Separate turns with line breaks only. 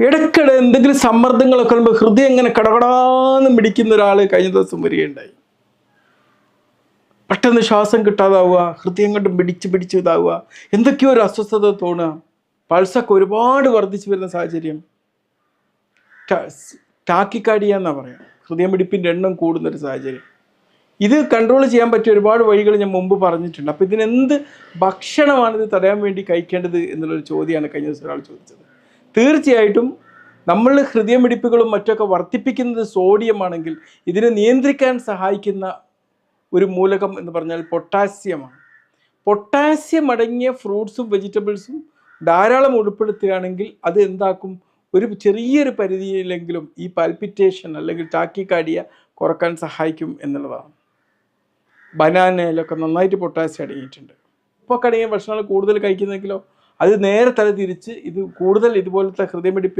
ഇടയ്ക്കിടെ എന്തെങ്കിലും സമ്മർദ്ദങ്ങളൊക്കെ വരുമ്പോൾ ഹൃദയം ഇങ്ങനെ കടകടാന്ന് മിടിക്കുന്ന ഒരാൾ കഴിഞ്ഞ ദിവസം വരികയുണ്ടായി. പെട്ടെന്ന് ശ്വാസം കിട്ടാതാവുക, ഹൃദയം കൊണ്ട് പിടിച്ച് ഇതാവുക, എന്തൊക്കെയോ ഒരു അസ്വസ്ഥത തോന്നുക, പൾസൊക്കെ ഒരുപാട് വർദ്ധിച്ചു വരുന്ന സാഹചര്യം. ടാക്കിക്കാർഡിയ എന്നാ പറയാം, ഹൃദയമിടിപ്പിൻ്റെ എണ്ണം കൂടുന്നൊരു സാഹചര്യം. ഇത് കൺട്രോൾ ചെയ്യാൻ പറ്റിയ ഒരുപാട് വഴികൾ ഞാൻ മുമ്പ് പറഞ്ഞിട്ടുണ്ട്. അപ്പോൾ ഇതിനെന്ത് ഭക്ഷണമാണിത് തടയാൻ വേണ്ടി കഴിക്കേണ്ടത് എന്നുള്ളൊരു ചോദ്യമാണ് കഴിഞ്ഞ ദിവസം ഒരാൾ ചോദിച്ചത്. തീർച്ചയായിട്ടും നമ്മൾ ഹൃദയമിടിപ്പുകളും മറ്റൊക്കെ വർദ്ധിപ്പിക്കുന്നത് സോഡിയം ആണെങ്കിൽ ഇതിനെ നിയന്ത്രിക്കാൻ സഹായിക്കുന്ന ഒരു മൂലകം എന്ന് പറഞ്ഞാൽ പൊട്ടാസ്യമാണ്. പൊട്ടാസ്യം അടങ്ങിയ ഫ്രൂട്ട്സും വെജിറ്റബിൾസും ധാരാളം ഉൾപ്പെടുത്തുകയാണെങ്കിൽ അത് എന്താക്കും, ഒരു ചെറിയൊരു പരിധിയിലെങ്കിലും ഈ പാൽപിറ്റേഷൻ അല്ലെങ്കിൽ ടാക്കിക്കാർഡിയ കുറക്കാൻ സഹായിക്കും എന്നുള്ളതാണ്. ബനാനയിലൊക്കെ നന്നായിട്ട് പൊട്ടാസ്യം അടങ്ങിയിട്ടുണ്ട്. ഇപ്പോൾ അടങ്ങിയ ഭക്ഷണങ്ങൾ കൂടുതൽ കഴിക്കുന്നെങ്കിലോ അത് നേരെ തല തിരിച്ച് ഇത് കൂടുതൽ ഇതുപോലത്തെ ഹൃദയമിടിപ്പ്